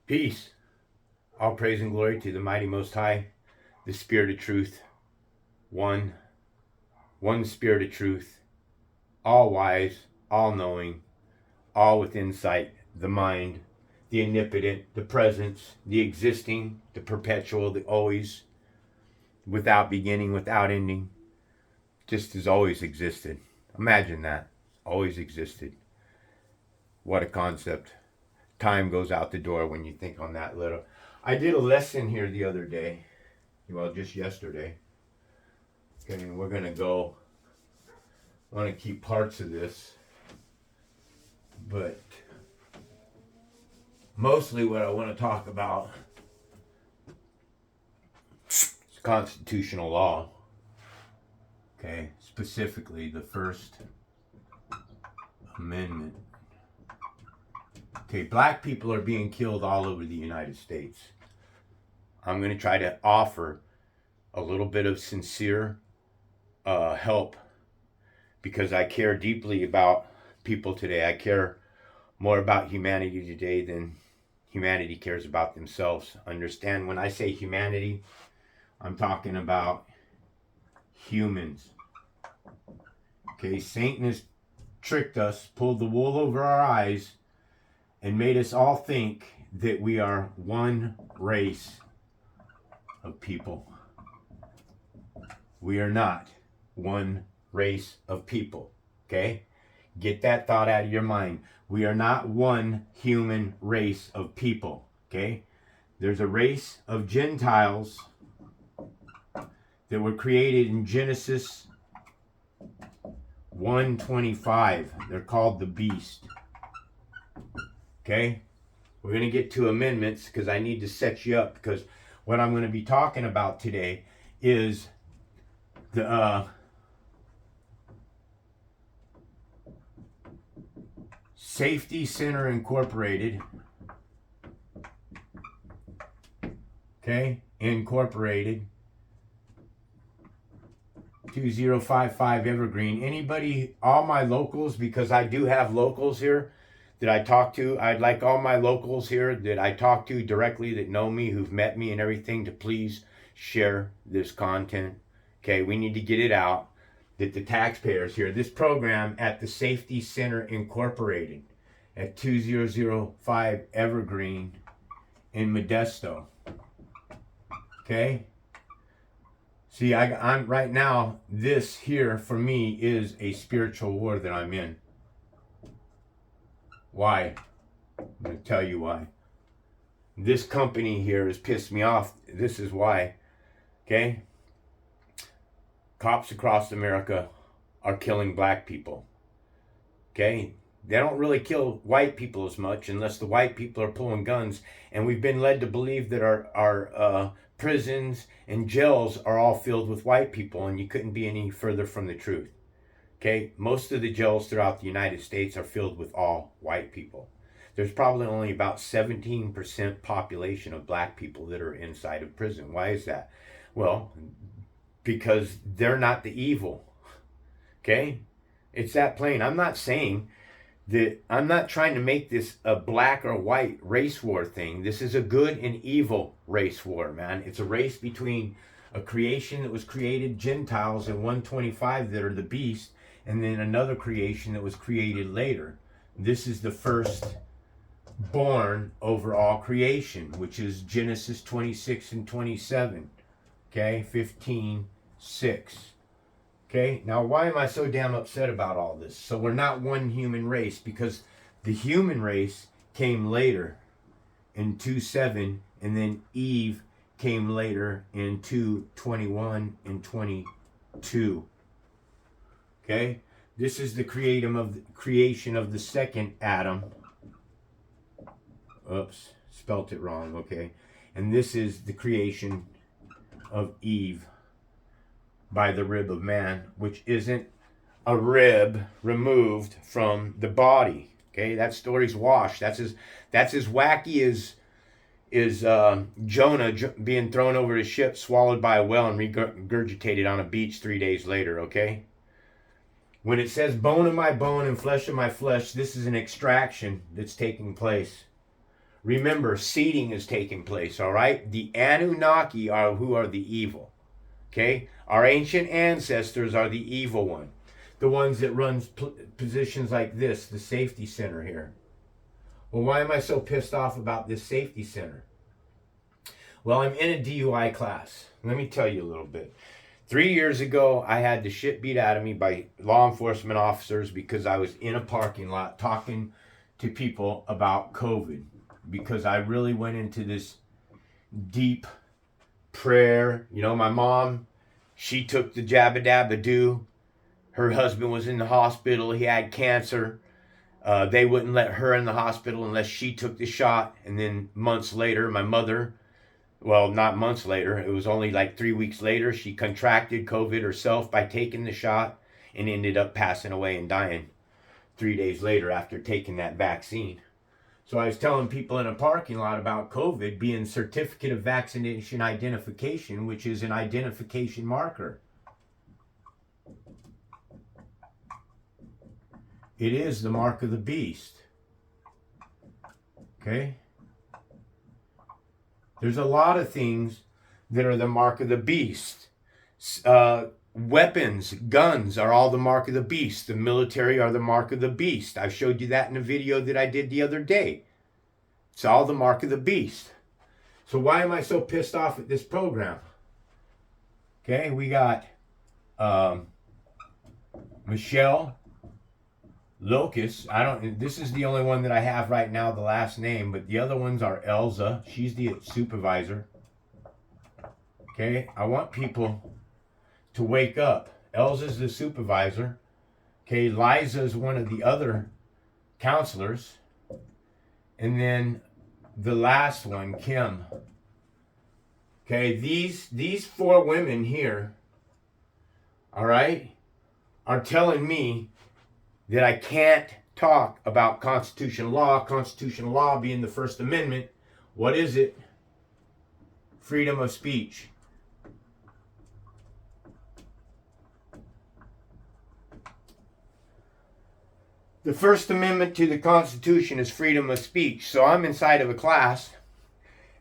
Peace. All praise and glory to the mighty Most High, the Spirit of truth. One Spirit of truth. All wise, all knowing, all with insight, the mind, the omnipotent, the presence, the existing, the perpetual, the always, without beginning, without ending, just as always existed. Imagine that. Always existed. What a concept. Time goes out the door when you think on that little. I did a lesson here the other day. Well, just yesterday. Okay, and we're going to go. I want to keep parts of this. But mostly what I want to talk about is constitutional law. Okay, specifically the First Amendment. Okay, black people are being killed all over the United States. I'm going to try to offer a little bit of sincere help because I care deeply about people today. I care more about humanity today than humanity cares about themselves. Understand, when I say humanity, I'm talking about humans. Okay, Satan has tricked us, pulled the wool over our eyes, and made us all think that we are one race of people. We are not one race of people. Okay? Get that thought out of your mind. We are not one human race of people. Okay? There's a race of Gentiles that were created in Genesis 1:25. They're called the beast. Okay? We're going to get to amendments because I need to set you up, because what I'm going to be talking about today is the Safety Center Incorporated. Okay? Incorporated. 2055 Evergreen. Anybody, all my locals, because I do have locals here that I talk to. I'd like all my locals here that I talk to directly, that know me, who've met me and everything, to please share this content. Okay, we need to get it out that the taxpayers here, this program at the Safety Center Incorporated at 2005 Evergreen in Modesto. Okay? See, I'm right now, this here for me is a spiritual war that I'm in. Why? I'm going to tell you why. This company here has pissed me off. This is why. Okay? Cops across America are killing black people. Okay? They don't really kill white people as much unless the white people are pulling guns. And we've been led to believe that our prisons and jails are all filled with white people, and you couldn't be any further from the truth. Okay, most of the jails throughout the United States are filled with all white people. There's probably only about 17% population of black people that are inside of prison. Why is that? Well, because they're not the evil. Okay? It's that plain. I'm not saying that, I'm not trying to make this a black or white race war thing. This is a good and evil race war, man. It's a race between a creation that was created, Gentiles, in 125 that are the beast, and then another creation that was created later. This is the first born over all creation, which is Genesis 26 and 27. Okay, 15:6. Okay, now why am I so damn upset about all this? So we're not one human race, because the human race came later in 2:7, and then Eve came later in 2:21 and 22. Okay, this is the creation of the second Adam. Oops, spelt it wrong. Okay, and this is the creation of Eve by the rib of man, which isn't a rib removed from the body. Okay, that story's washed. That's as wacky as Jonah being thrown over his ship, swallowed by a whale, and regurgitated on a beach 3 days later. Okay. When it says bone of my bone and flesh of my flesh, this is an extraction that's taking place Remember, seeding is taking place, all right? The Anunnaki are who are the evil, okay? Our ancient ancestors are the evil one. The ones that run positions like this, the safety center here. Well, why am I so pissed off about this safety center? Well, I'm in a DUI class. Let me tell you a little bit. 3 years ago, I had the shit beat out of me by law enforcement officers because I was in a parking lot talking to people about COVID. Because I really went into this deep prayer. You know, my mom, she took the jabba-dabba-doo. Her husband was in the hospital. He had cancer. They wouldn't let her in the hospital unless she took the shot. And then months later, my mother, well, not months later, it was only like 3 weeks later, she contracted COVID herself by taking the shot and ended up passing away and dying 3 days later after taking that vaccine. So I was telling people in a parking lot about COVID being certificate of vaccination identification, which is an identification marker. It is the mark of the beast. Okay? There's a lot of things that are the mark of the beast. Weapons, guns are all the mark of the beast. The military are the mark of the beast. I showed you that in a video that I did the other day. It's all the mark of the beast. So why am I so pissed off at this program? Okay, we got Michelle Locus. This is the only one that I have right now, the last name, but the other ones are Elza. She's the supervisor. Okay, I want people to wake up. Elza's the supervisor. Okay, Liza's one of the other counselors. And then the last one, Kim. Okay, these 4 women here, all right, are telling me that I can't talk about constitutional law being the First Amendment. What is it? Freedom of speech. The First Amendment to the Constitution is freedom of speech. So I'm inside of a class.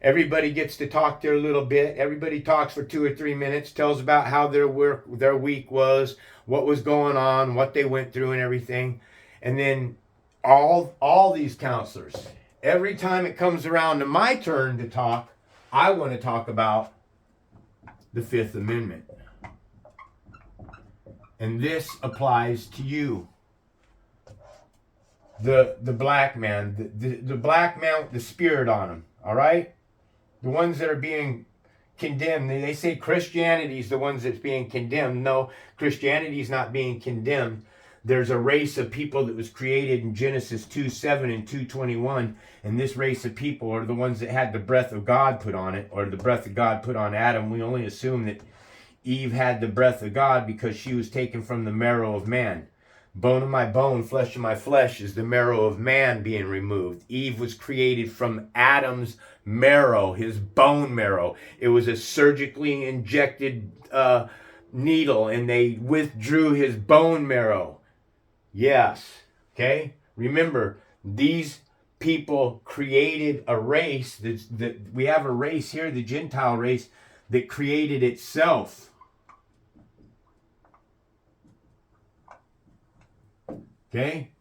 Everybody gets to talk there a little bit. Everybody talks for 2 or 3 minutes, tells about how their week was, what was going on, what they went through and everything. And then all these counselors, every time it comes around to my turn to talk, I want to talk about the Fifth Amendment. And this applies to you. The black man, the black man with the spirit on him, all right? The ones that are being condemned, they say Christianity is the ones that's being condemned. No, Christianity is not being condemned. There's a race of people that was created in Genesis 2:7 and 2:21, and this race of people are the ones that had the breath of God put on it, or the breath of God put on Adam. We only assume that Eve had the breath of God because she was taken from the marrow of man. Bone of my bone, flesh of my flesh is the marrow of man being removed. Eve was created from Adam's marrow, his bone marrow. It was a surgically injected needle, and they withdrew his bone marrow. Yes, okay? Remember, these people created a race. That we have a race here, the Gentile race, that created itself. Okay?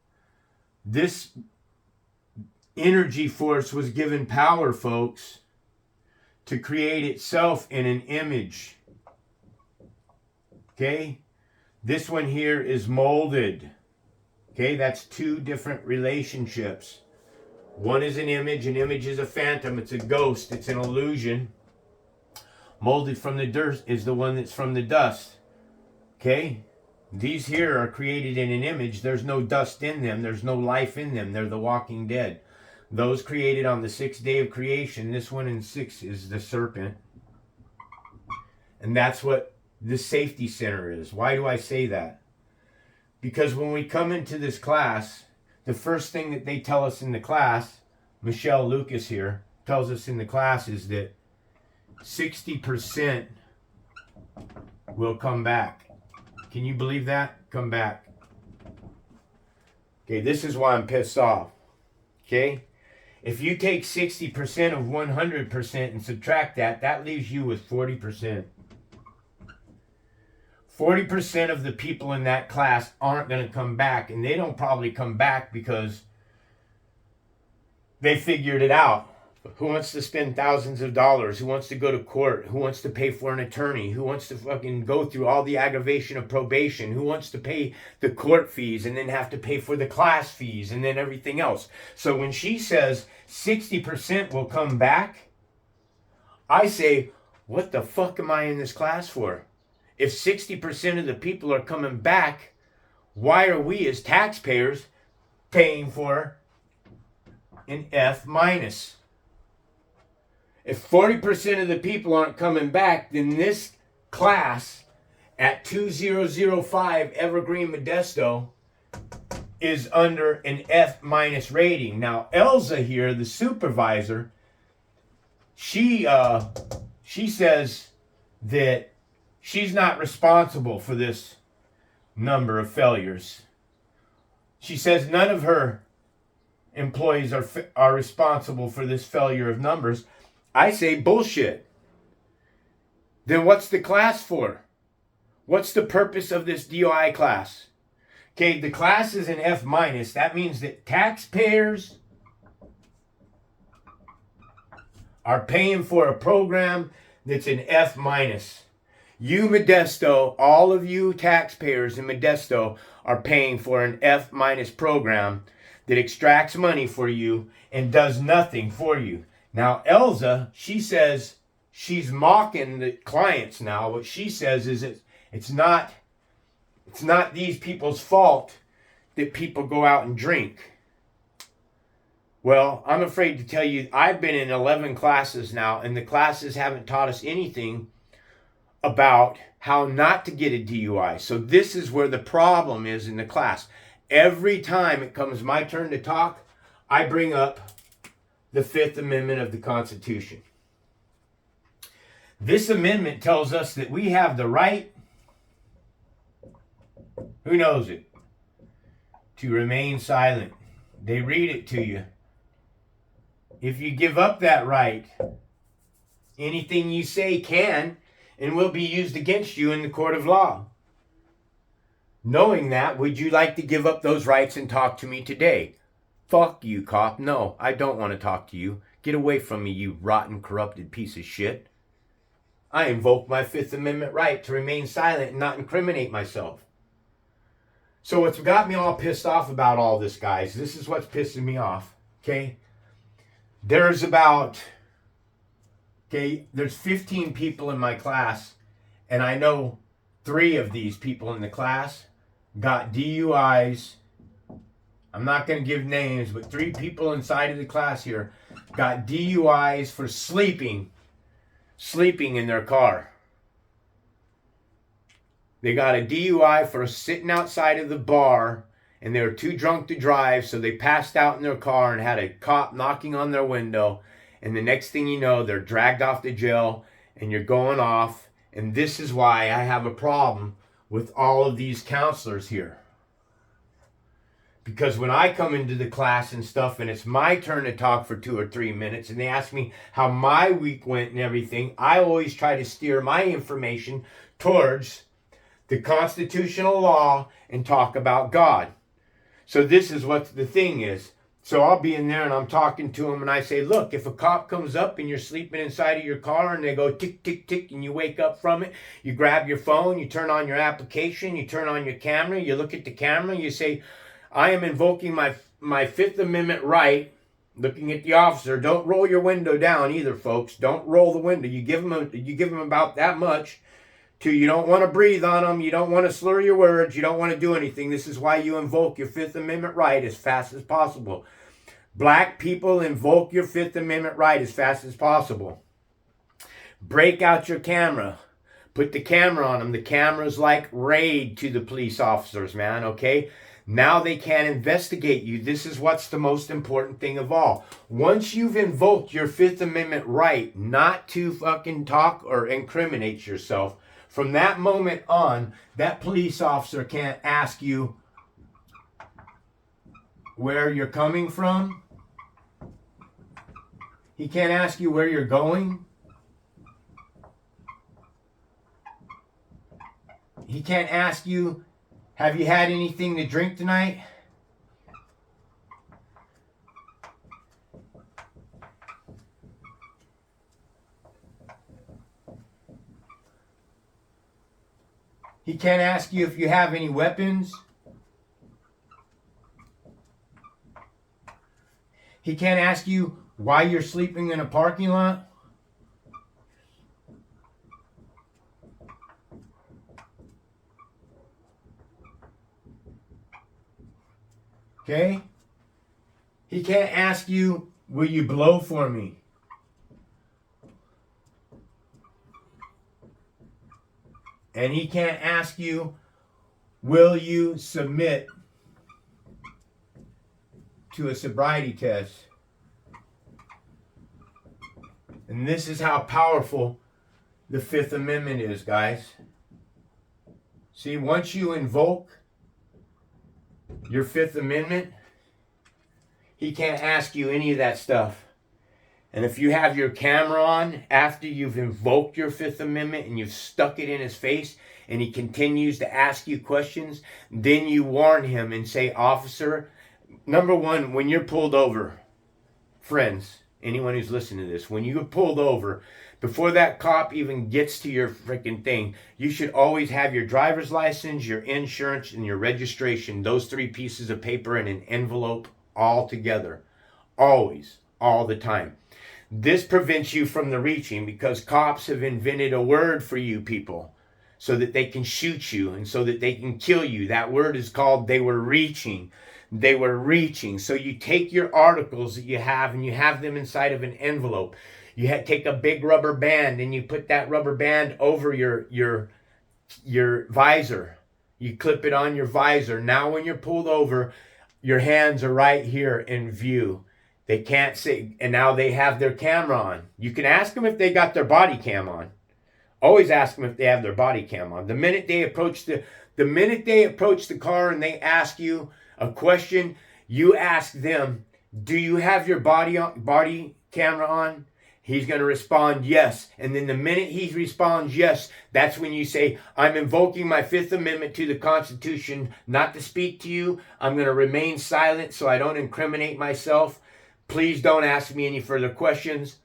This energy force was given power, folks, to create itself in an image. Okay? This one here is molded. Okay? That's 2 different relationships. One is an image. An image is a phantom. It's a ghost. It's an illusion. Molded from the dirt is the one that's from the dust. Okay? These here are created in an image. There's no dust in them. There's no life in them. They're the walking dead. Those created on the 6th day of creation. This one in 6 is the serpent. And that's what the safety center is. Why do I say that? Because when we come into this class, the first thing that they tell us in the class, Michelle Lucas here, tells us in the class is that 60% will come back. Can you believe that? Come back. Okay, this is why I'm pissed off. Okay? If you take 60% of 100% and subtract that, that leaves you with 40%. 40% of the people in that class aren't going to come back, and they don't probably come back because they figured it out. Who wants to spend thousands of dollars? Who wants to go to court? Who wants to pay for an attorney? Who wants to fucking go through all the aggravation of probation? Who wants to pay the court fees and then have to pay for the class fees and then everything else? So when she says 60% will come back, I say, what the fuck am I in this class for? If 60% of the people are coming back, why are we as taxpayers paying for an F minus? If 40% of the people aren't coming back, then this class at 2005 Evergreen Modesto is under an F minus rating. Now, Elza here, the supervisor, she says that she's not responsible for this number of failures. She says none of her employees are responsible for this failure of numbers. I say bullshit. Then what's the class for? What's the purpose of this DOI class? Okay, the class is an F minus. That means that taxpayers are paying for a program that's an F minus. You Modesto, all of you taxpayers in Modesto are paying for an F minus program that extracts money for you and does nothing for you. Now, Elza, she says she's mocking the clients now. What she says is it's not these people's fault that people go out and drink. Well, I'm afraid to tell you, I've been in 11 classes now, and the classes haven't taught us anything about how not to get a DUI. So this is where the problem is in the class. Every time it comes my turn to talk, I bring up the Fifth Amendment of the Constitution. This amendment tells us that we have the right, who knows it, to remain silent. They read it to you. If you give up that right, anything you say can and will be used against you in the court of law. Knowing that, would you like to give up those rights and talk to me today? Fuck you, cop. No, I don't want to talk to you. Get away from me, you rotten, corrupted piece of shit. I invoke my Fifth Amendment right to remain silent and not incriminate myself. So what's got me all pissed off about all this, guys, this is what's pissing me off, okay? There's 15 people in my class, and I know 3 of these people in the class got DUIs. I'm not going to give names, but 3 people inside of the class here got DUIs for sleeping in their car. They got a DUI for sitting outside of the bar, and they were too drunk to drive, so they passed out in their car and had a cop knocking on their window, and the next thing you know, they're dragged off to jail, and you're going off, and this is why I have a problem with all of these counselors here. Because when I come into the class and stuff, and it's my turn to talk for 2 or 3 minutes, and they ask me how my week went and everything, I always try to steer my information towards the constitutional law and talk about God. So this is what the thing is. So I'll be in there and I'm talking to them and I say, look, if a cop comes up and you're sleeping inside of your car and they go tick, tick, tick, and you wake up from it, you grab your phone, you turn on your application, you turn on your camera, you look at the camera, you say, I am invoking my Fifth Amendment right, looking at the officer. Don't roll your window down either, folks. Don't roll the window. You give them about that much. You don't want to breathe on them. You don't want to slur your words. You don't want to do anything. This is why you invoke your Fifth Amendment right as fast as possible. Black people, invoke your Fifth Amendment right as fast as possible. Break out your camera. Put the camera on them. The camera's like raid to the police officers, man, okay? Now they can't investigate you. This is what's the most important thing of all. Once you've invoked your Fifth Amendment right not to fucking talk or incriminate yourself, from that moment on, that police officer can't ask you where you're coming from, He can't ask you where you're going. He can't ask you, have you had anything to drink tonight? He can't ask you if you have any weapons. He can't ask you why you're sleeping in a parking lot. Okay? He can't ask you, will you blow for me? And he can't ask you, will you submit to a sobriety test? And this is how powerful the Fifth Amendment is, guys. See, once you invoke your Fifth Amendment, he can't ask you any of that stuff. And if you have your camera on after you've invoked your Fifth Amendment and you've stuck it in his face and he continues to ask you questions, then you warn him and say, officer, number one, when you're pulled over, friends, anyone who's listening to this, when you get pulled over, before that cop even gets to your freaking thing, you should always have your driver's license, your insurance, and your registration, those 3 pieces of paper in an envelope all together. Always, all the time. This prevents you from the reaching because cops have invented a word for you people so that they can shoot you and so that they can kill you. That word is called they were reaching. They were reaching. So you take your articles that you have and you have them inside of an envelope. You take a big rubber band and you put that rubber band over your visor. You clip it on your visor. Now when you're pulled over, your hands are right here in view. They can't see, and now they have their camera on. You can ask them if they got their body cam on. Always ask them if they have their body cam on. The minute they approach the car and they ask you a question, you ask them, do you have your body camera on? He's going to respond yes. And then the minute he responds yes, that's when you say, I'm invoking my Fifth Amendment to the Constitution not to speak to you. I'm going to remain silent so I don't incriminate myself. Please don't ask me any further questions.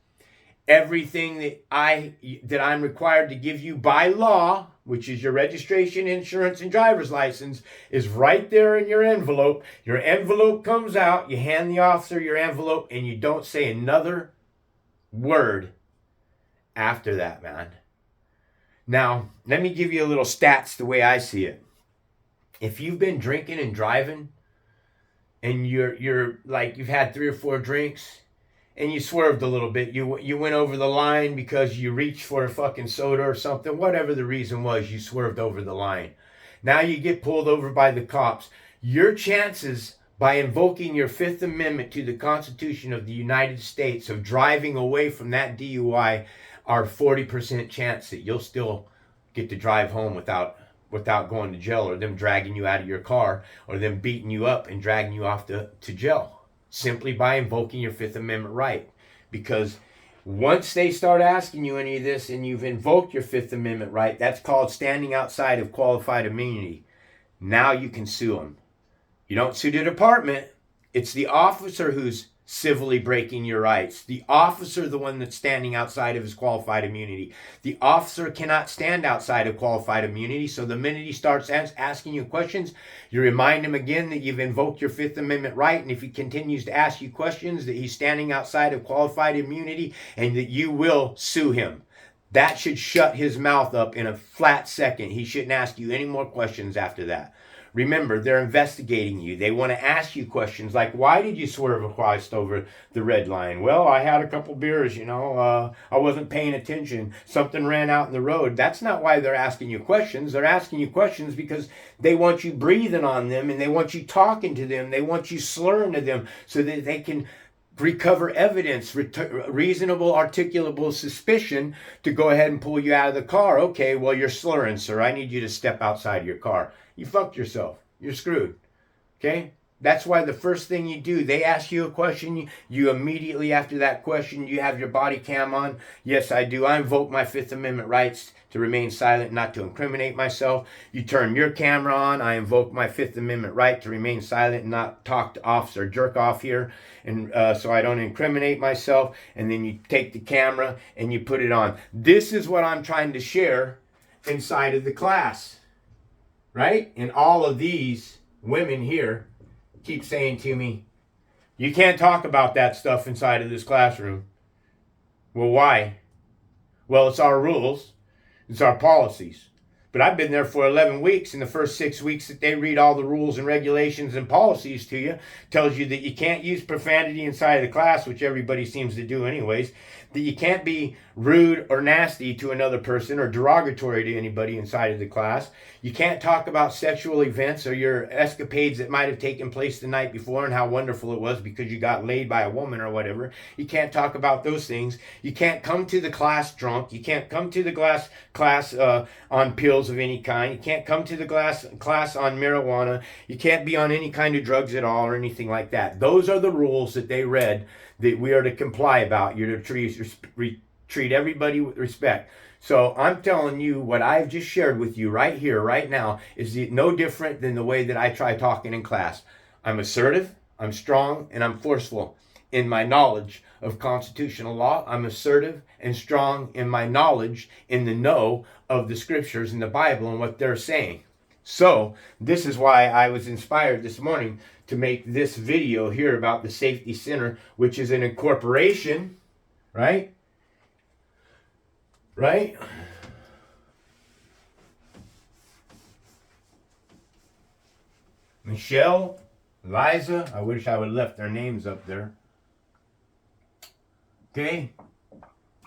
Everything that I'm required to give you by law, which is your registration, insurance, and driver's license, is right there in your envelope. Your envelope comes out, you hand the officer your envelope, and you don't say another word after that, man. Now, let me give you a little stats the way I see it. If you've been drinking and driving, and you're like you've had 3 or 4 drinks and you swerved a little bit, you went over the line because you reached for a fucking soda or something, whatever the reason was, you swerved over the line. Now you get pulled over by the cops. Your chances by invoking your Fifth Amendment to the Constitution of the United States of driving away from that DUI are 40% chance that you'll still get to drive home without going to jail, or them dragging you out of your car, or them beating you up and dragging you off to jail, simply by invoking your Fifth Amendment right. Because once they start asking you any of this and you've invoked your Fifth Amendment right, that's called standing outside of qualified immunity. Now you can sue them. You don't sue the department. It's the officer who's civilly breaking your rights. The officer, the one that's standing outside of his qualified immunity. The officer cannot stand outside of qualified immunity. So the minute he starts asking you questions, you remind him again that you've invoked your Fifth Amendment right. And if he continues to ask you questions, that he's standing outside of qualified immunity and that you will sue him. That should shut his mouth up in a flat second. He shouldn't ask you any more questions after that. Remember, they're investigating you. They want to ask you questions like, why did you swerve across over the red line? Well, I had a couple beers, I wasn't paying attention. Something ran out in the road. That's not why they're asking you questions. They're asking you questions because they want you breathing on them and they want you talking to them. They want you slurring to them so that they can recover evidence, reasonable, articulable suspicion to go ahead and pull you out of the car. Okay, well, you're slurring, sir. I need you to step outside your car. You fucked yourself. You're screwed. Okay? That's why the first thing you do, they ask you a question, you immediately after that question, you have your body cam on. Yes, I do. I invoke my Fifth Amendment rights to remain silent, not to incriminate myself. You turn your camera on. I invoke my Fifth Amendment right to remain silent and not talk to officer jerk off here, and so I don't incriminate myself. And then you take the camera and you put it on. This is what I'm trying to share inside of the class, right? And all of these women here keep saying to me, you can't talk about that stuff inside of this classroom. Well, why? Well, it's our rules. It's our policies. But I've been there for 11 weeks, and the first 6 weeks that they read all the rules and regulations and policies to you, tells you that you can't use profanity inside of the class, which everybody seems to do anyways, that you can't be rude or nasty to another person or derogatory to anybody inside of the class. You can't talk about sexual events or your escapades that might have taken place the night before and how wonderful it was because you got laid by a woman or whatever. You can't talk about those things. You can't come to the class drunk. You can't come to the class on pills of any kind. You can't come to the class on marijuana. You can't be on any kind of drugs at all or anything like that. Those are the rules that they read that we are to comply about. You're to treat everybody with respect. So I'm telling you what I've just shared with you right here, right now, is no different than the way that I try talking in class. I'm assertive, I'm strong, and I'm forceful in my knowledge of constitutional law. I'm assertive and strong in my knowledge in the know of the scriptures in the Bible and what they're saying. So this is why I was inspired this morning to make this video here about the Safety Center, which is an incorporation, right? Right? Michelle, Liza, I wish I would have left their names up there. Okay?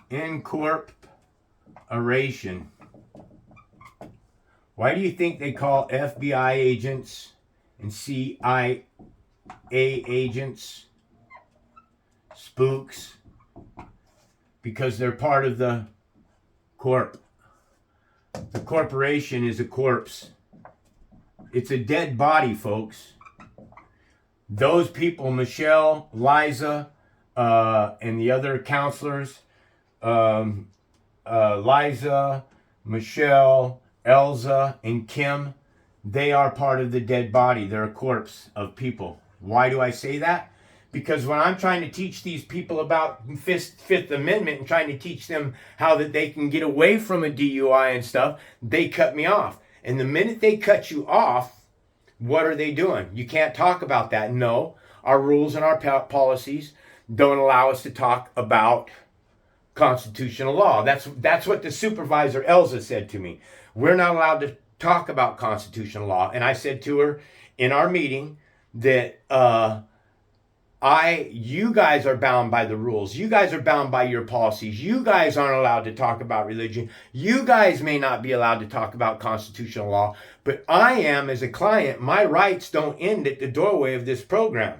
Incorporation. Why do you think they call FBI agents and CIA agents spooks? Because they're part of the corp. The corporation is a corpse. It's a dead body, folks. Those people, Michelle, Liza, and the other counselors, Liza, Michelle, Elza, and Kim, they are part of the dead body. They're a corpse of people. Why do I say that? Because when I'm trying to teach these people about Fifth Amendment and trying to teach them how that they can get away from a DUI and stuff, they cut me off. And the minute they cut you off, what are they doing? You can't talk about that. No, our rules and our policies don't allow us to talk about constitutional law. That's what the supervisor Elza said to me. We're not allowed to talk about constitutional law. And I said to her in our meeting that you guys are bound by the rules. You guys are bound by your policies. You guys aren't allowed to talk about religion. You guys may not be allowed to talk about constitutional law, but I am, as a client, my rights don't end at the doorway of this program.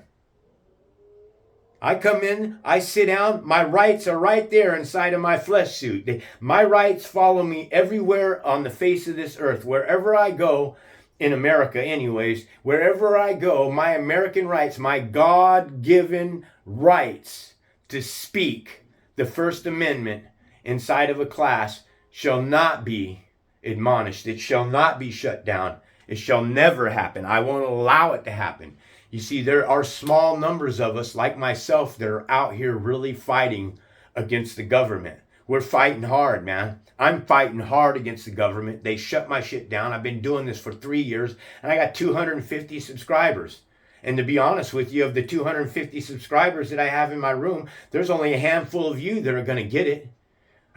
I come in, I sit down, my rights are right there inside of my flesh suit. My rights follow me everywhere on the face of this earth. Wherever I go, in America anyways, wherever I go, my American rights, my God-given rights to speak the First Amendment inside of a class shall not be admonished. It shall not be shut down. It shall never happen. I won't allow it to happen. You see, there are small numbers of us like myself that are out here really fighting against the government. We're fighting hard, man. I'm fighting hard against the government. They shut my shit down. I've been doing this for 3 years, and I got 250 subscribers. And to be honest with you, of the 250 subscribers that I have in my room, there's only a handful of you that are going to get it.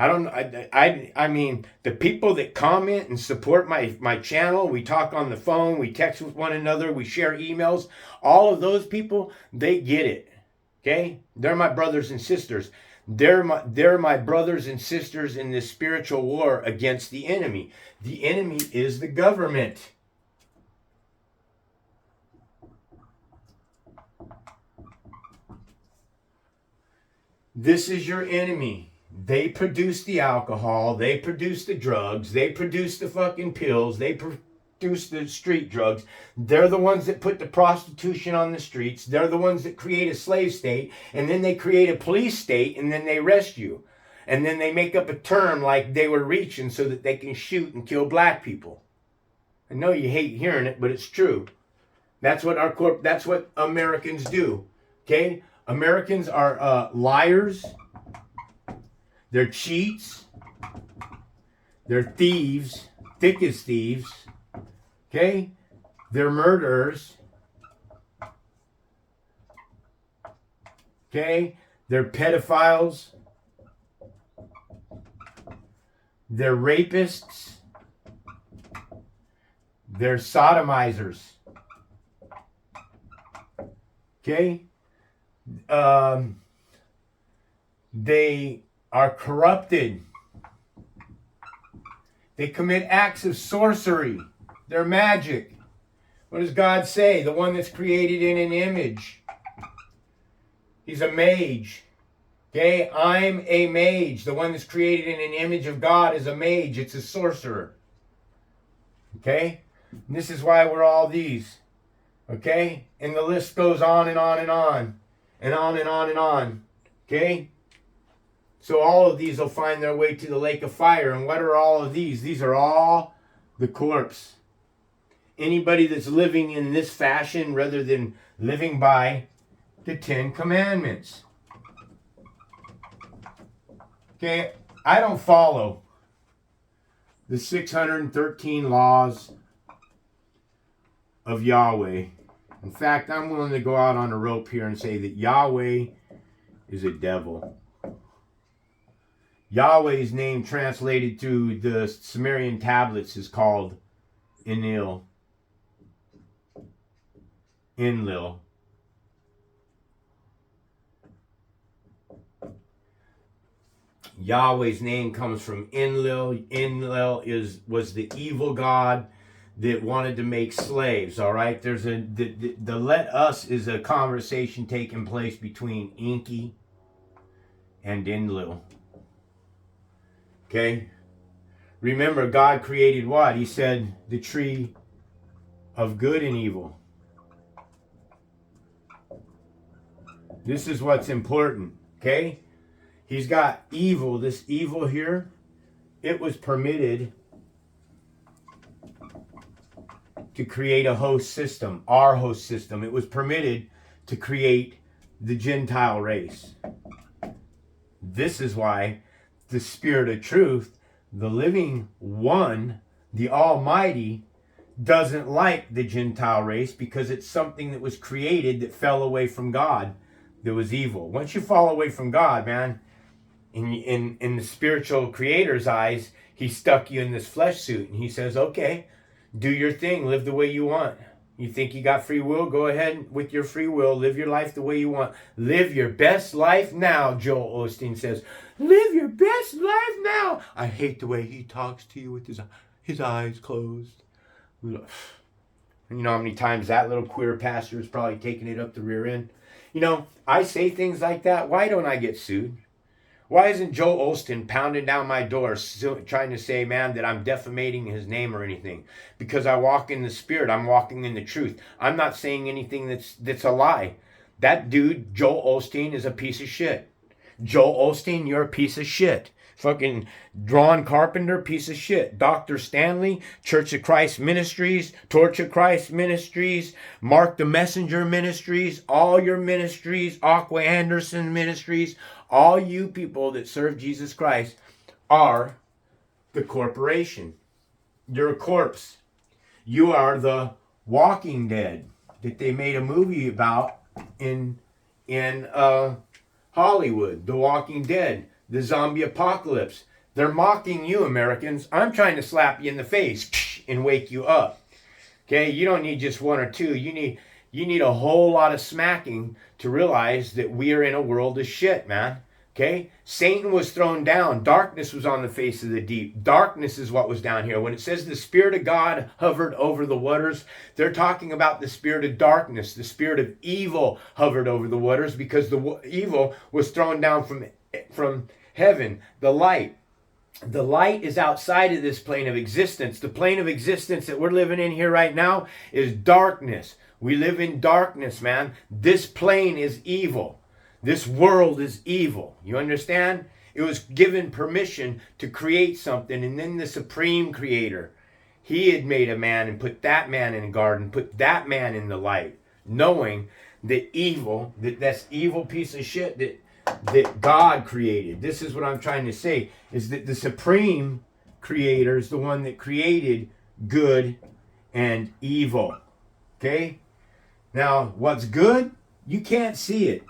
I mean, the people that comment and support my channel, we talk on the phone, we text with one another, we share emails, all of those people, they get it. Okay? They're my brothers and sisters. They're my brothers and sisters in this spiritual war against the enemy. The enemy is the government. This is your enemy. They produce the alcohol. They produce the drugs. They produce the fucking pills. They introduce the street drugs. They're the ones that put the prostitution on the streets. They're the ones that create a slave state, and then they create a police state, and then they arrest you. And then they make up a term like they were reaching so that they can shoot and kill black people. I know you hate hearing it, but it's true. That's what Americans do. Okay? Americans are liars. They're cheats. They're thieves, thick as thieves. Okay? They're murderers. Okay? They're pedophiles. They're rapists. They're sodomizers. Okay? They are corrupted. They commit acts of sorcery. They're magic. What does God say? The one that's created in an image. He's a mage. Okay? I'm a mage. The one that's created in an image of God is a mage. It's a sorcerer. Okay? And this is why we're all these. Okay? And the list goes on and on and on. And on and on and on. Okay? So all of these will find their way to the lake of fire. And what are all of these? These are all the corpse. Anybody that's living in this fashion rather than living by the 10 Commandments. Okay? I don't follow the 613 laws of Yahweh. In fact, I'm willing to go out on a rope here and say that Yahweh is a devil. Yahweh's name translated to the Sumerian tablets is called Enlil. Enlil. Yahweh's name comes from Enlil. Enlil was the evil god that wanted to make slaves. All right, there's the let us is a conversation taking place between Enki and Enlil. Okay, remember God created what? He said the tree of good and evil. This is what's important. Okay, he's got evil. This evil here, it was permitted to create a host system, our host system. It was permitted to create the Gentile race. This is why the Spirit of Truth, the living one, the Almighty, doesn't like the Gentile race, because it's something that was created that fell away from God, that was evil. Once you fall away from God, man, in the spiritual creator's eyes, he stuck you in this flesh suit, and he says, okay, do your thing, live the way you want. You think you got free will? Go ahead with your free will. Live your life the way you want. Live your best life now, Joel Osteen says. Live your best life now. I hate the way he talks to you with his eyes closed. You know how many times that little queer pastor is probably taking it up the rear end? You know, I say things like that. Why don't I get sued? Why isn't Joel Osteen pounding down my door trying to say, man, that I'm defamating his name or anything? Because I walk in the Spirit. I'm walking in the truth. I'm not saying anything that's a lie. That dude, Joel Osteen, is a piece of shit. Joel Osteen, you're a piece of shit. Fucking Ron Carpenter, piece of shit. Dr. Stanley, Church of Christ Ministries, Torch of Christ Ministries, Mark the Messenger Ministries, all your ministries, Aqua Anderson Ministries, all you people that serve Jesus Christ are the corporation. You're a corpse. You are the Walking Dead that they made a movie about in Hollywood. The Walking Dead, the zombie apocalypse. They're mocking you, Americans. I'm trying to slap you in the face and wake you up. Okay, you don't need just one or two. You need a whole lot of smacking to realize that we are in a world of shit, man. Okay? Satan was thrown down. Darkness was on the face of the deep. Darkness is what was down here. When it says the Spirit of God hovered over the waters, they're talking about the spirit of darkness. The spirit of evil hovered over the waters, because the evil was thrown down from heaven, the light. The light is outside of this plane of existence. The plane of existence that we're living in here right now is darkness. We live in darkness, man. This plane is evil. This world is evil. You understand? It was given permission to create something, and then the supreme creator, he had made a man and put that man in a garden, put that man in the light, knowing that evil, that's evil piece of shit that God created. This is what I'm trying to say, is that the supreme creator is the one that created good and evil. Okay? Now, what's good? You can't see it.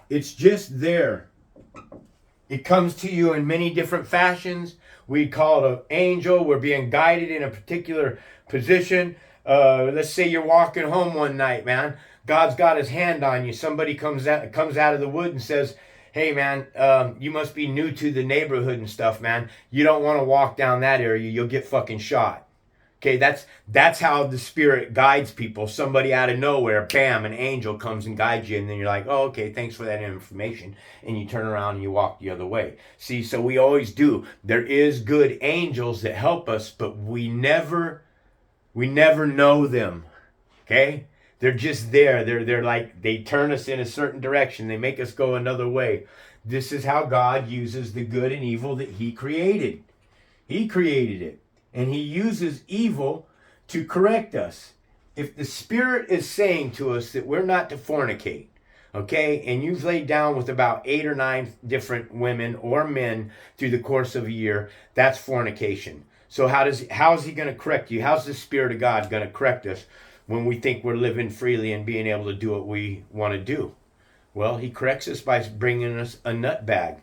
It's just there. It comes to you in many different fashions. We call it an angel. We're being guided in a particular position. Let's say you're walking home one night, man. God's got his hand on you. Somebody comes out of the wood and says, hey, man, you must be new to the neighborhood and stuff, man. You don't want to walk down that area. You'll get fucking shot. Okay, that's how the Spirit guides people. Somebody out of nowhere, bam, an angel comes and guides you, and then you're like, oh, okay, thanks for that information. And you turn around and you walk the other way. See, so we always do. There is good angels that help us, but we never know them. Okay? They're just there. They're like, they turn us in a certain direction. They make us go another way. This is how God uses the good and evil that he created. He created it. And he uses evil to correct us. If the Spirit is saying to us that we're not to fornicate, okay, and you've laid down with about 8 or 9 different women or men through the course of a year, that's fornication. So how is he going to correct you? How's the Spirit of God going to correct us when we think we're living freely and being able to do what we want to do? Well, he corrects us by bringing us a nut bag.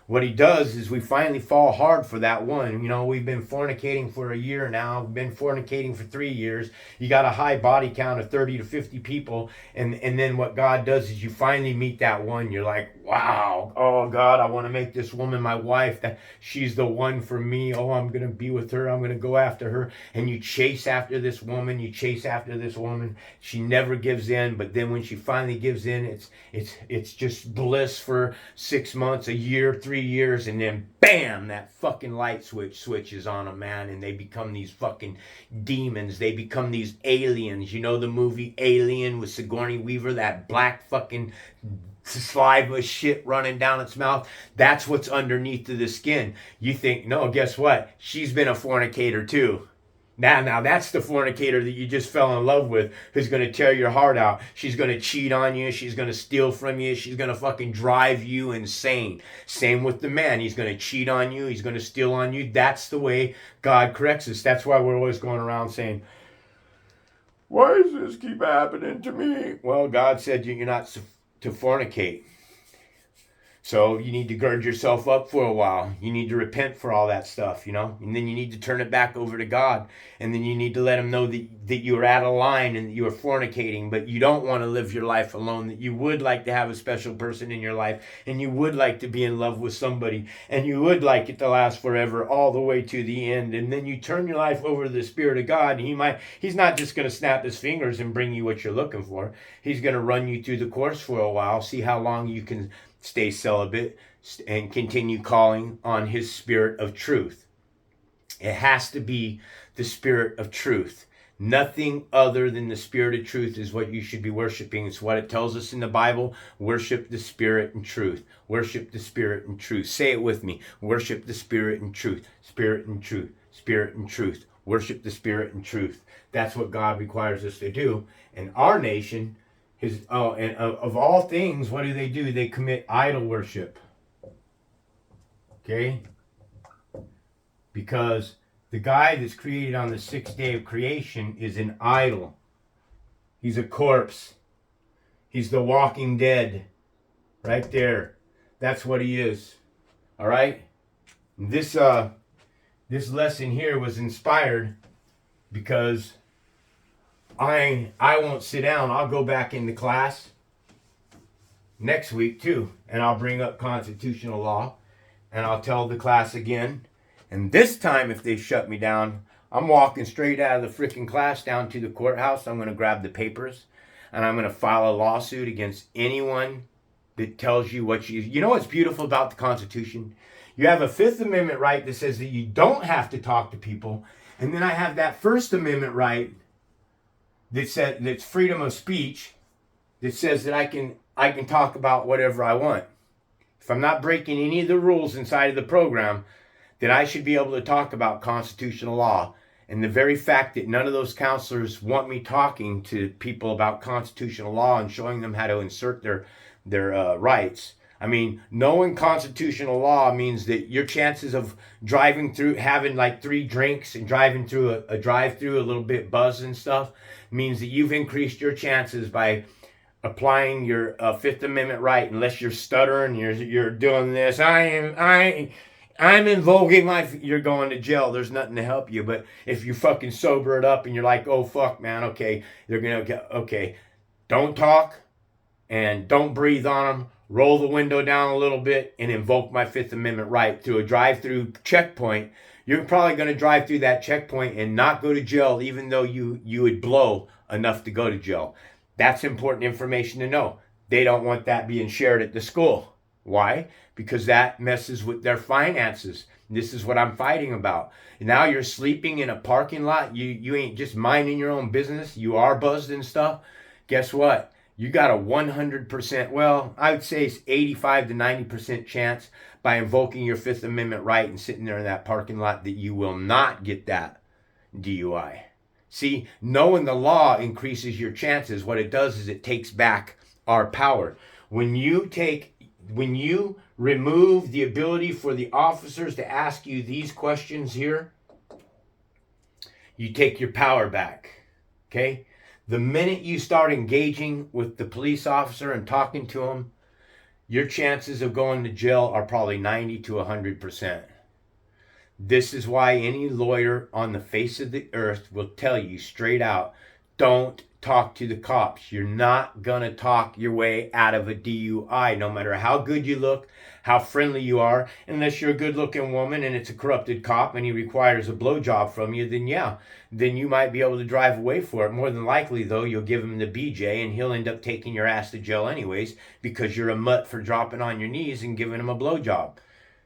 What he does is we finally fall hard for that one. You know, we've been fornicating for a year now. We've been fornicating for 3 years. You got a high body count of 30 to 50 people. And then what God does is you finally meet that one. You're like, wow, oh God, I want to make this woman my wife. That she's the one for me. Oh, I'm going to be with her. I'm going to go after her. And you chase after this woman. You chase after this woman. She never gives in. But then when she finally gives in, it's just bliss for 6 months, a year, 3 years, and then bam, that fucking light switches on them, man, and they become these fucking demons. They become these aliens. You know the movie Alien with Sigourney Weaver, that black fucking saliva shit running down its mouth? That's what's underneath of the skin. You think, no, guess what? She's been a fornicator too. Now that's the fornicator that you just fell in love with, who's going to tear your heart out. She's going to cheat on you. She's going to steal from you. She's going to fucking drive you insane. Same with the man. He's going to cheat on you. He's going to steal on you. That's the way God corrects us. That's why we're always going around saying, why does this keep happening to me? Well, God said you're not to fornicate. So you need to gird yourself up for a while. You need to repent for all that stuff, you know. And then you need to turn it back over to God. And then you need to let him know that you're out of line and that you are fornicating. But you don't want to live your life alone. That you would like to have a special person in your life. And you would like to be in love with somebody. And you would like it to last forever all the way to the end. And then you turn your life over to the Spirit of God. And he's not just going to snap his fingers and bring you what you're looking for. He's going to run you through the course for a while. See how long you can stay celibate and continue calling on his Spirit of truth. It has to be the Spirit of truth. Nothing other than the Spirit of truth is what you should be worshiping. It's what it tells us in the Bible. Worship the Spirit and truth. Worship the Spirit and truth. Say it with me. Worship the Spirit and truth. Spirit and truth. Spirit and truth. Worship the Spirit and truth. That's what God requires us to do. And our nation, and of all things, what do? They commit idol worship. Okay? Because the guy that's created on the 6th day of creation is an idol. He's a corpse. He's the walking dead. Right there. That's what he is. All right? This lesson here was inspired because I won't sit down. I'll go back into class next week too. And I'll bring up constitutional law. And I'll tell the class again. And this time, if they shut me down, I'm walking straight out of the freaking class down to the courthouse. I'm going to grab the papers. And I'm going to file a lawsuit against anyone that tells you what you know what's beautiful about the Constitution? You have a Fifth Amendment right that says that you don't have to talk to people. And then I have that First Amendment right that's freedom of speech that says that I can talk about whatever I want. If I'm not breaking any of the rules inside of the program, then I should be able to talk about constitutional law. And the very fact that none of those counselors want me talking to people about constitutional law and showing them how to insert their rights. I mean, knowing constitutional law means that your chances of driving through, having like 3 drinks and driving through a drive-through a little bit buzzed and stuff, means that you've increased your chances by applying your Fifth Amendment right, unless you're stuttering, you're doing this. I'm invoking you're going to jail. There's nothing to help you. But if you fucking sober it up and you're like, oh fuck, man, okay, okay, don't talk and don't breathe on them. Roll the window down a little bit and invoke my Fifth Amendment right through a drive-through checkpoint. You're probably going to drive through that checkpoint and not go to jail, even though you would blow enough to go to jail. That's important information to know. They don't want that being shared at the school. Why? Because that messes with their finances. This is what I'm fighting about. Now you're sleeping in a parking lot. You ain't just minding your own business. You are buzzed and stuff. Guess what? You got a 100%, well, I would say it's 85 to 90% chance by invoking your Fifth Amendment right and sitting there in that parking lot that you will not get that DUI. See, knowing the law increases your chances. What it does is it takes back our power. When you remove the ability for the officers to ask you these questions here, you take your power back. Okay? The minute you start engaging with the police officer and talking to him, your chances of going to jail are probably 90 to 100%. This is why any lawyer on the face of the earth will tell you straight out, don't talk to the cops. You're not going to talk your way out of a DUI, no matter how good you look, how friendly you are. Unless you're a good-looking woman and it's a corrupted cop and he requires a blowjob from you, then yeah, then you might be able to drive away for it. More than likely, though, you'll give him the BJ and he'll end up taking your ass to jail anyways because you're a mutt for dropping on your knees and giving him a blowjob.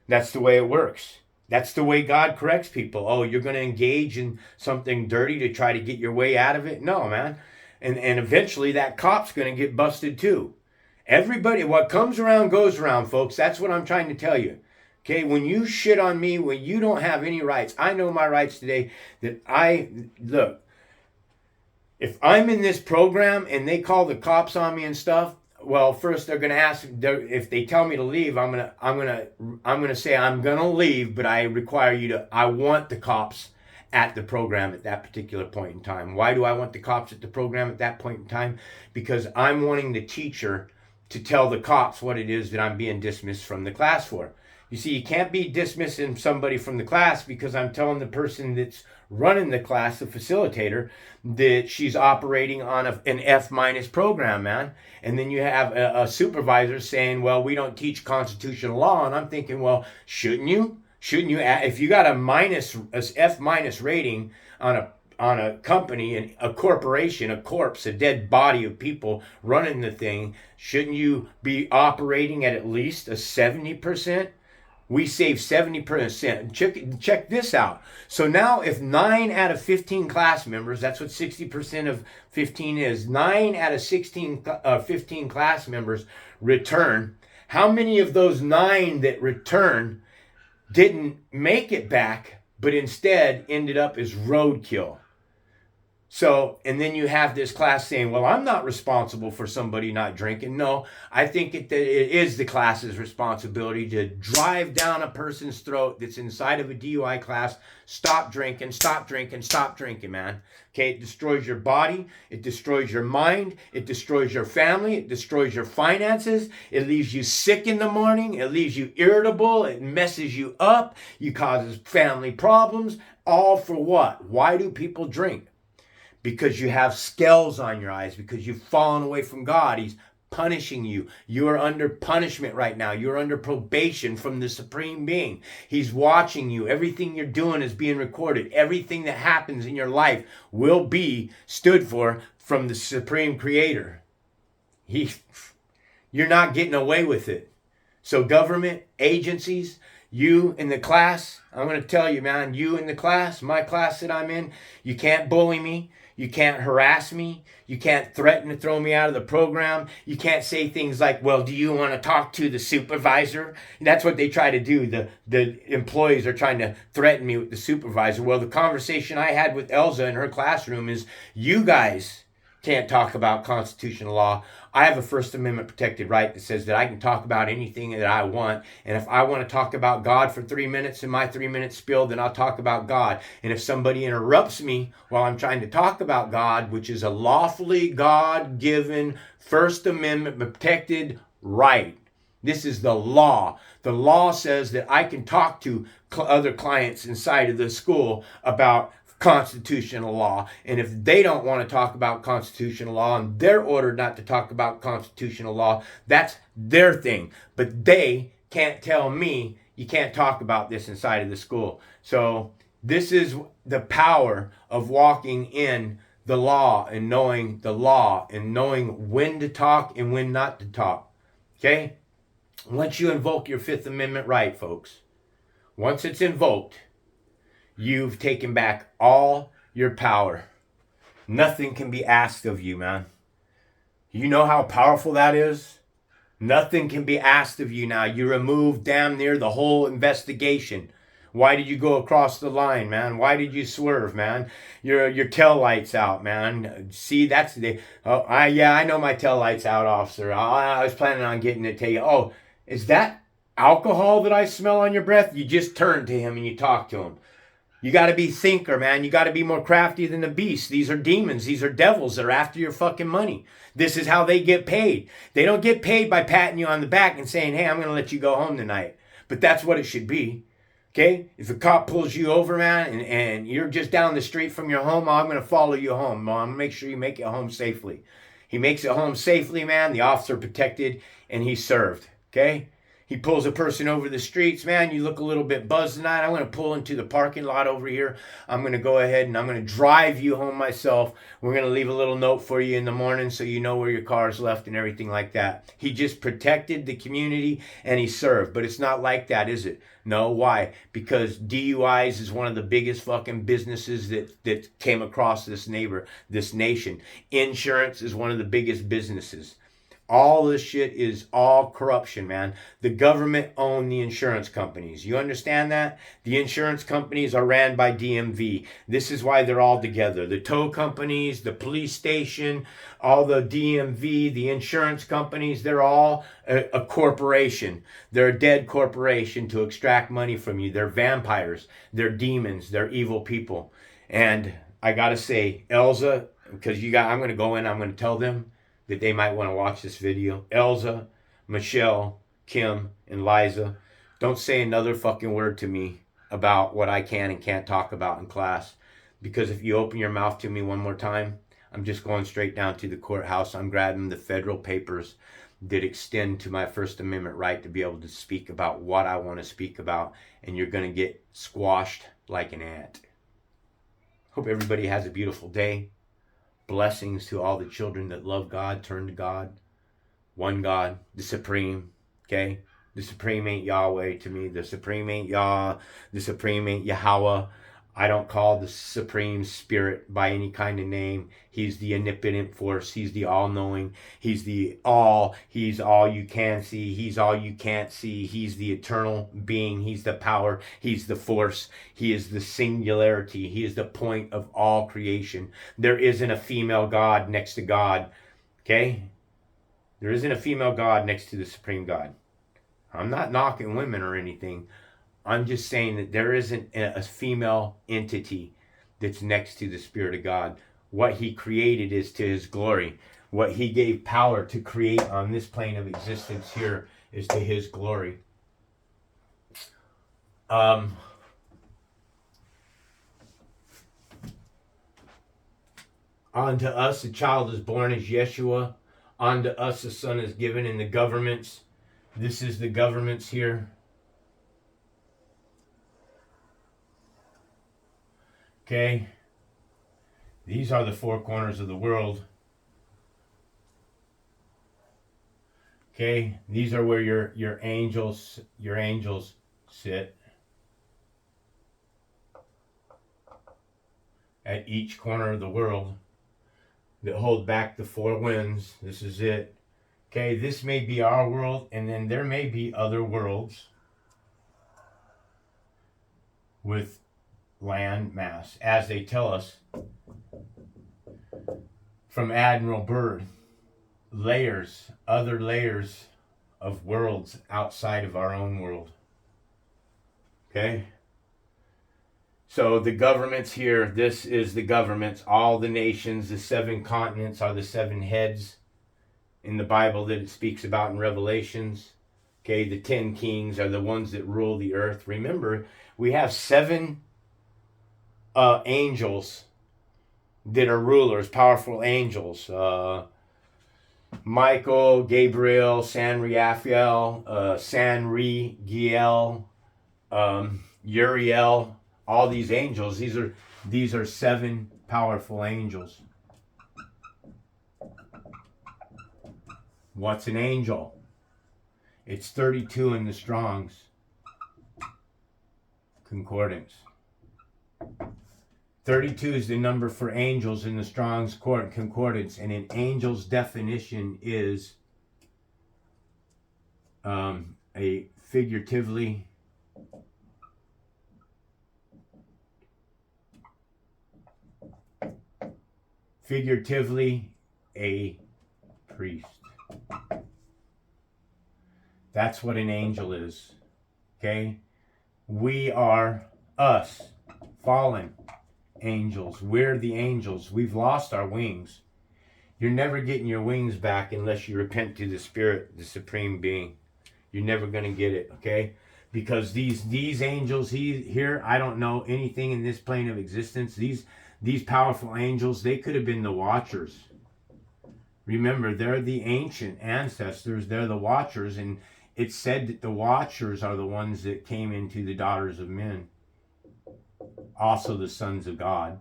That's the way it works. That's the way God corrects people. Oh, you're going to engage in something dirty to try to get your way out of it? No, man. And eventually that cop's going to get busted too. Everybody, what comes around goes around, folks. That's what I'm trying to tell you. Okay, when you shit on me, when you don't have any rights, I know my rights today. Look, if I'm in this program and they call the cops on me and stuff, well, first they're going to ask, if they tell me to leave, I'm going to say I'm going to leave, but I require you to, I want the cops at the program at that particular point in time. Why do I want the cops at the program at that point in time? Because I'm wanting the teacher to tell the cops what it is that I'm being dismissed from the class for. You see, you can't be dismissing somebody from the class because I'm telling the person that's running the class, the facilitator, that she's operating on an F- program, man. And then you have a supervisor saying, well, we don't teach constitutional law. And I'm thinking, well, shouldn't you? Shouldn't you, if you got a F- rating on a company and a corporation, a corpse, a dead body of people running the thing, shouldn't you be operating at least a 70%? We save 70%. Check this out. So now if 9 out of 15 class members, that's what 60% of 15 is, 9 out of 15 class members return, how many of those 9 that return didn't make it back, but instead ended up as roadkill? So, and then you have this class saying, well, I'm not responsible for somebody not drinking. No, I think it is the class's responsibility to drive down a person's throat that's inside of a DUI class. Stop drinking, stop drinking, stop drinking, man. Okay, it destroys your body. It destroys your mind. It destroys your family. It destroys your finances. It leaves you sick in the morning. It leaves you irritable. It messes you up. You causes family problems. All for what? Why do people drink? Because you have scales on your eyes, because you've fallen away from God. He's punishing you. You are under punishment right now. You're under probation from the Supreme Being. He's watching you. Everything you're doing is being recorded. Everything that happens in your life will be stood for from the Supreme Creator. You You're not getting away with it. So government agencies, you in the class, I'm going to tell you, man, you in the class, my class that I'm in, you can't bully me. You can't harass me. You can't threaten to throw me out of the program. You can't say things like, well, do you want to talk to the supervisor? And that's what they try to do. The employees are trying to threaten me with the supervisor. Well, the conversation I had with Elza in her classroom is, you guys can't talk about constitutional law. I have a First Amendment protected right that says that I can talk about anything that I want. And if I want to talk about God for 3 minutes in my 3-minute spiel, then I'll talk about God. And if somebody interrupts me while I'm trying to talk about God, which is a lawfully God-given First Amendment protected right, this is the law. The law says that I can talk to other clients inside of the school about constitutional law. And if they don't want to talk about constitutional law and they're ordered not to talk about constitutional law, that's their thing. But they can't tell me you can't talk about this inside of the school. So this is the power of walking in the law and knowing the law and knowing when to talk and when not to talk. Okay? Once you invoke your Fifth Amendment right, folks, once it's invoked, you've taken back all your power. Nothing can be asked of you, man. You know how powerful that is? Nothing can be asked of you now. You remove damn near the whole investigation. Why did you go across the line, man? Why did you swerve, man? Your tail lights out, man. See, that's the... I know my tail lights out, officer. I was planning on getting to tell you, oh, is that alcohol that I smell on your breath? You just turn to him and you talk to him. You got to be thinker, man. You got to be more crafty than the beast. These are demons. These are devils that are after your fucking money. This is how they get paid. They don't get paid by patting you on the back and saying, hey, I'm going to let you go home tonight. But that's what it should be. Okay? If a cop pulls you over, man, and you're just down the street from your home, I'm going to follow you home. I'm going to make sure you make it home safely. He makes it home safely, man. The officer protected and he served. Okay? He pulls a person over the streets, man, you look a little bit buzzed tonight. I'm going to pull into the parking lot over here. I'm going to go ahead and I'm going to drive you home myself. We're going to leave a little note for you in the morning so you know where your car's left and everything like that. He just protected the community and he served. But it's not like that, is it? No, why? Because DUIs is one of the biggest fucking businesses that came across this nation. Insurance is one of the biggest businesses. All this shit is all corruption, man. The government own the insurance companies. You understand that? The insurance companies are ran by DMV. This is why they're all together. The tow companies, the police station, all the DMV, the insurance companies, they're all a corporation. They're a dead corporation to extract money from you. They're vampires. They're demons. They're evil people. And I got to say, Elza, because I'm going to go in, I'm going to tell them that they might want to watch this video. Elza, Michelle, Kim, and Liza, don't say another fucking word to me about what I can and can't talk about in class. Because if you open your mouth to me one more time, I'm just going straight down to the courthouse. I'm grabbing the federal papers that extend to my First Amendment right to be able to speak about what I want to speak about. And you're going to get squashed like an ant. Hope everybody has a beautiful day. Blessings to all the children that love God, turn to God. One God, the Supreme, okay? The Supreme ain't Yahweh to me. The Supreme ain't Yah. The Supreme ain't Yahweh. I don't call the Supreme Spirit by any kind of name. He's the omnipotent force. He's the all-knowing. He's the all. He's all you can see. He's all you can't see. He's the eternal being. He's the power. He's the force. He is the singularity. He is the point of all creation. There isn't a female God next to God. Okay? There isn't a female God next to the Supreme God. I'm not knocking women or anything. I'm just saying that there isn't a female entity that's next to the Spirit of God. What he created is to his glory. What he gave power to create on this plane of existence here is to his glory. Unto us a child is born as Yeshua. Unto us a son is given in the governments. This is the governments here. Okay, these are the four corners of the world. Okay, these are where your angels sit at each corner of the world that hold back the four winds. This is it. Okay, this may be our world, and then there may be other worlds with land mass, as they tell us from Admiral Byrd. Layers, other layers of worlds outside of our own world. Okay? So the governments here, this is the governments, all the nations, the 7 continents are the 7 heads in the Bible that it speaks about in Revelations. Okay, the 10 kings are the ones that rule the earth. Remember, we have 7 angels that are rulers, powerful angels. Michael, Gabriel, Sanriel, Sanriel, Uriel, all these angels. These are 7 powerful angels. What's an angel? It's 32 in the Strong's Concordance. 32 is the number for angels in the Strong's Concordance, and an angel's definition is a figuratively a priest. That's what an angel is. Okay? We are us, fallen angels. We're the angels. We've lost our wings. You're never getting your wings back unless you repent to the Spirit, the Supreme Being. You're never going to get it, okay? Because these angels here, I don't know anything in this plane of existence. These powerful angels, they could have been the watchers. Remember, they're the ancient ancestors. They're the watchers, and it's said that the watchers are the ones that came into the daughters of men. Also the sons of God.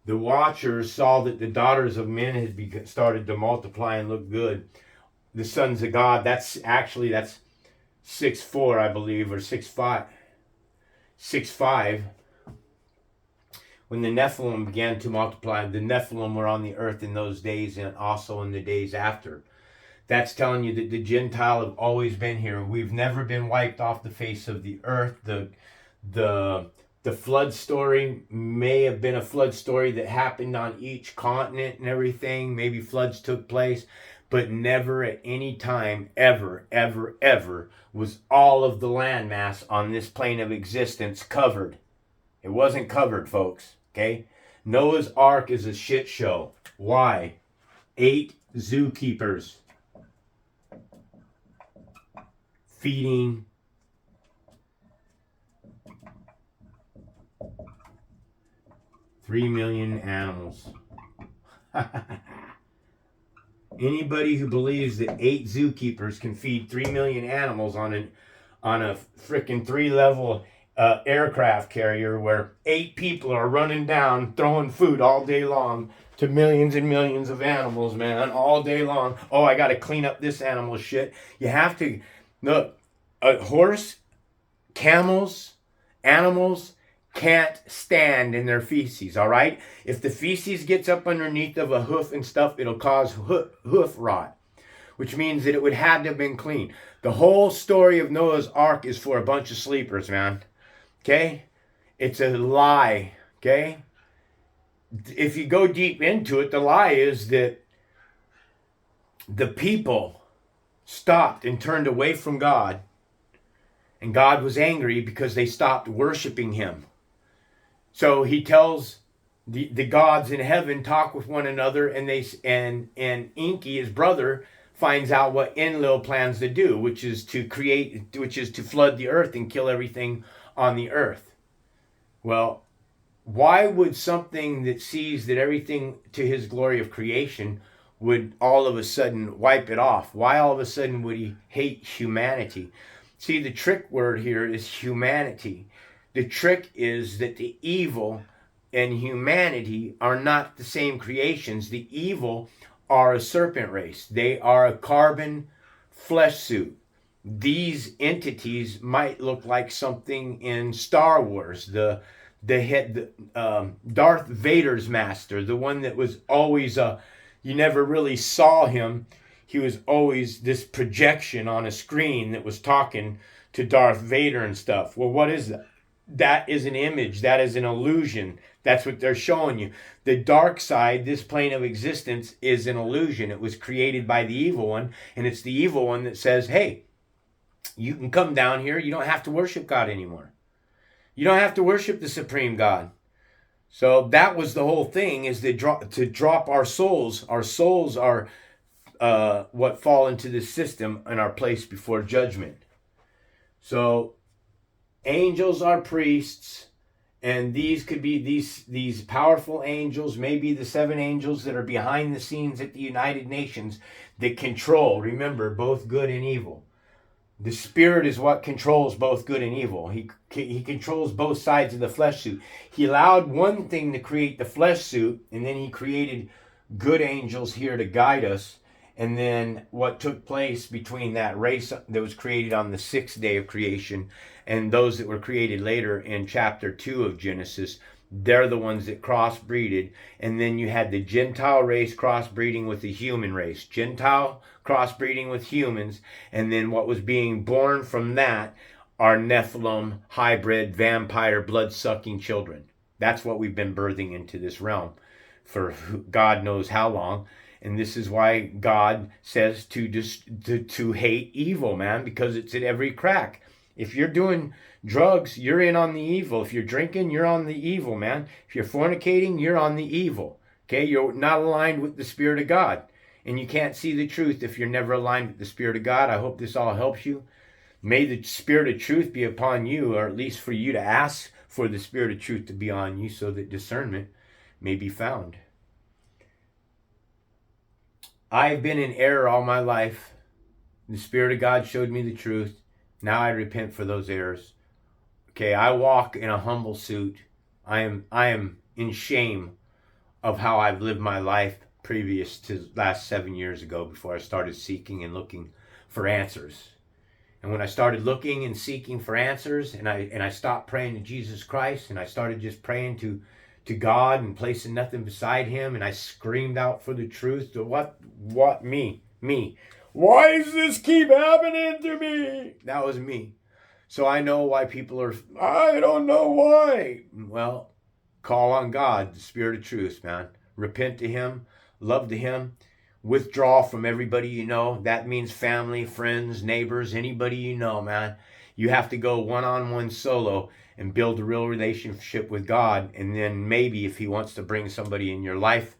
The watchers saw that the daughters of men had started to multiply and look good. The sons of God, that's 6'4", I believe, or 6'5". 6'5". When the Nephilim began to multiply, the Nephilim were on the earth in those days and also in the days after. That's telling you that the Gentile have always been here. We've never been wiped off the face of the earth. The flood story may have been a flood story that happened on each continent and everything. Maybe floods took place, but never at any time, ever, ever, ever was all of the landmass on this plane of existence covered. It wasn't covered, folks, okay? Noah's Ark is a shit show. Why? 8 zookeepers feeding 3 million animals. Anybody who believes that 8 zookeepers can feed 3 million animals on a freaking 3-level aircraft carrier where 8 people are running down throwing food all day long to millions and millions of animals, man, all day long. Oh, I got to clean up this animal shit. You have to look. A horse, camels, animals can't stand in their feces, all right? If the feces gets up underneath of a hoof and stuff, it'll cause hoof rot, which means that it would have to have been clean. The whole story of Noah's Ark is for a bunch of sleepers, man. Okay? It's a lie, okay? If you go deep into it, the lie is that the people stopped and turned away from God, and God was angry because they stopped worshiping him. So he tells the gods in heaven talk with one another, and Enki, his brother, finds out what Enlil plans to do, which is to flood the earth and kill everything on the earth. Well, why would something that sees that everything to his glory of creation would all of a sudden wipe it off? Why all of a sudden would he hate humanity? See, the trick word here is humanity. The trick is that the evil and humanity are not the same creations. The evil are a serpent race. They are a carbon flesh suit. These entities might look like something in Star Wars. Darth Vader's master, the one that was always you never really saw him. He was always this projection on a screen that was talking to Darth Vader and stuff. Well, what is that? That is an image. That is an illusion. That's what they're showing you. The dark side, this plane of existence, is an illusion. It was created by the evil one, and it's the evil one that says, hey, you can come down here. You don't have to worship God anymore. You don't have to worship the supreme God. So that was the whole thing, is to drop our souls. Our souls are what fall into this system and are placed before judgment. So angels are priests, and these could be these powerful angels, maybe the 7 angels that are behind the scenes at the United Nations that control, remember, both good and evil. The spirit is what controls both good and evil. He controls both sides of the flesh suit. He allowed one thing to create the flesh suit, and then he created good angels here to guide us. And then what took place between that race that was created on the 6th day of creation and those that were created later in chapter 2 of Genesis, they're the ones that crossbreeded. And then you had the Gentile race crossbreeding with the human race. Gentile crossbreeding with humans. And then what was being born from that are Nephilim, hybrid, vampire, blood-sucking children. That's what we've been birthing into this realm for God knows how long. And this is why God says to hate evil, man, because it's at every crack. If you're doing drugs, you're in on the evil. If you're drinking, you're on the evil, man. If you're fornicating, you're on the evil. Okay, you're not aligned with the Spirit of God. And you can't see the truth if you're never aligned with the Spirit of God. I hope this all helps you. May the Spirit of truth be upon you, or at least for you to ask for the Spirit of truth to be on you so that discernment may be found. I've been in error all my life. The Spirit of God showed me the truth. Now I repent for those errors. Okay, I walk in a humble suit. I am in shame of how I've lived my life previous to last 7 years ago, before I started seeking and looking for answers. And when I started looking and seeking for answers, and I stopped praying to Jesus Christ, and I started just praying to God and placing nothing beside him, and I screamed out for the truth. To what me? Why does this keep happening to me? That was me. So I know why people are, I don't know why. Well, call on God, the Spirit of truth, man. Repent to him, love to him, withdraw from everybody you know. That means family, friends, neighbors, anybody you know, man. You have to go one-on-one solo and build a real relationship with God. And then maybe if he wants to bring somebody in your life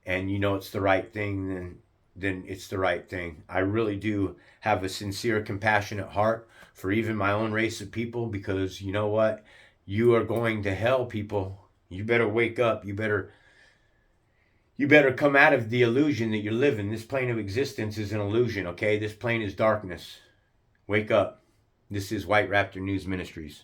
and you know it's the right thing, then it's the right thing. I really do have a sincere, compassionate heart for even my own race of people, because you know what? You are going to hell, people. You better wake up. You better come out of the illusion that you're living. This plane of existence is an illusion, okay? This plane is darkness. Wake up. This is White Raptor News Ministries.